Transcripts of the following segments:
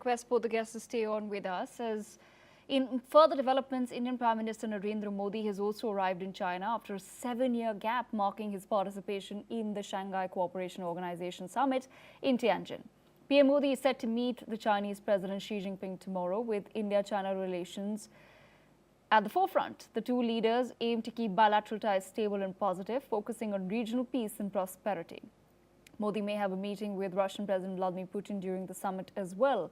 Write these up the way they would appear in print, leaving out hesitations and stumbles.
request both the guests to stay on with us. As in further developments, Indian Prime Minister Narendra Modi has also arrived in China after a 7-year gap, marking his participation in the Shanghai Cooperation Organization Summit in Tianjin. PM Modi is set to meet the Chinese President Xi Jinping tomorrow, with India-China relations at the forefront. The two leaders aim to keep bilateral ties stable and positive, focusing on regional peace and prosperity. Modi may have a meeting with Russian President Vladimir Putin during the summit as well.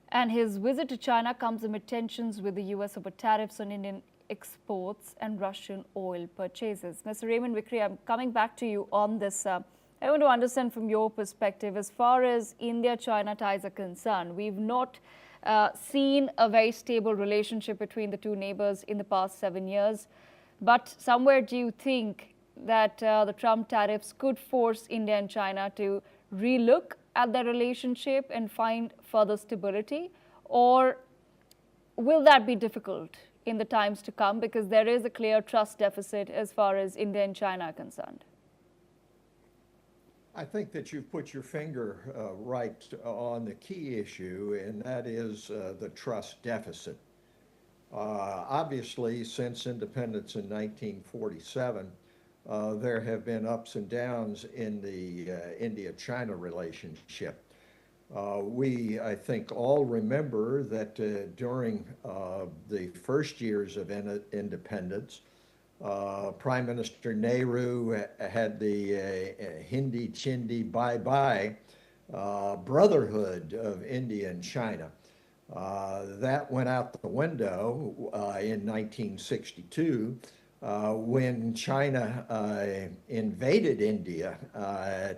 And his visit to China comes amid tensions with the US over tariffs on Indian exports and Russian oil purchases. Mr. Raymond Vikri, I'm coming back to you on this. I want to understand from your perspective, as far as India-China ties are concerned, we've not seen a very stable relationship between the two neighbors in the past 7 years. But somewhere, do you think that the Trump tariffs could force India and China to relook at their relationship and find further stability? Or will that be difficult in the times to come, because there is a clear trust deficit as far as India and China are concerned? I think that you've put your finger right on the key issue, and that is the trust deficit. Obviously, since independence in 1947, there have been ups and downs in the India-China relationship. We, I think, all remember that during the first years of independence, Prime Minister Nehru had the Hindi Chindi Bye-Bye brotherhood of India and China. That went out the window in 1962 when China invaded India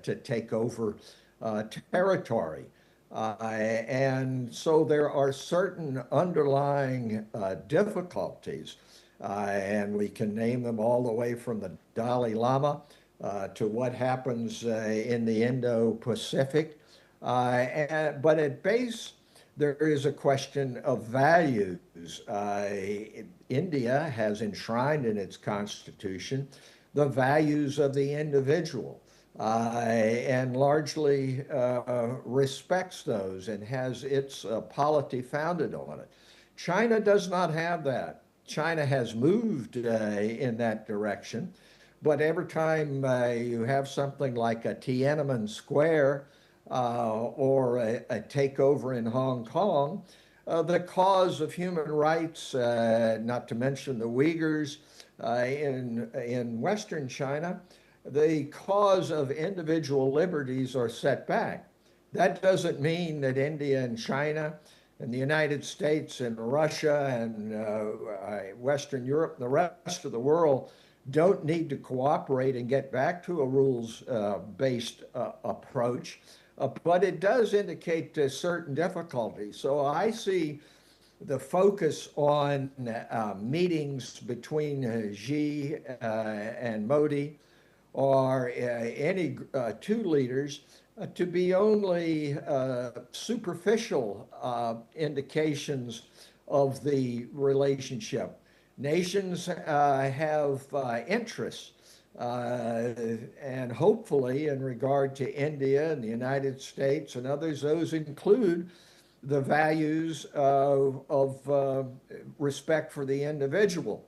to take over territory. And so there are certain underlying difficulties. And we can name them all the way from the Dalai Lama to what happens in the Indo-Pacific. But at base, there is a question of values. India has enshrined in its constitution the values of the individual and largely respects those and has its polity founded on it. China does not have that. China has moved in that direction, but every time you have something like a Tiananmen Square or a takeover in Hong Kong, the cause of human rights, not to mention the Uyghurs in Western China, the cause of individual liberties are set back. That doesn't mean that India and China and the United States and Russia and Western Europe and the rest of the world don't need to cooperate and get back to a rules-based approach, but it does indicate certain difficulties. So I see the focus on meetings between Xi and Modi or any two leaders to be only superficial indications of the relationship. Nations have interests, and hopefully in regard to India and the United States and others, those include the values of respect for the individual.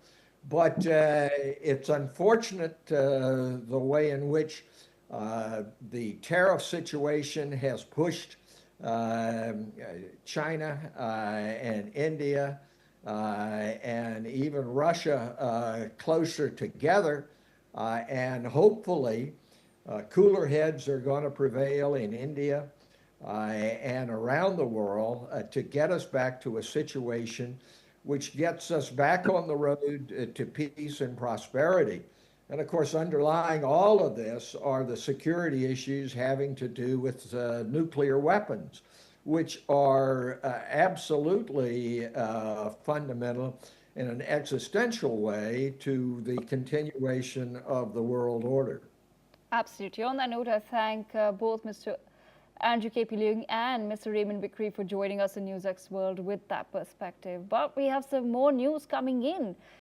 But it's unfortunate the way in which the tariff situation has pushed China and India and even Russia closer together, and hopefully cooler heads are going to prevail in India and around the world to get us back to a situation which gets us back on the road to peace and prosperity. And of course, underlying all of this are the security issues having to do with nuclear weapons, which are absolutely fundamental in an existential way to the continuation of the world order. Absolutely. On that note, I thank both Mr. Andrew K.P. Leung and Mr. Raymond Vikri for joining us in NewsX World with that perspective. But we have some more news coming in.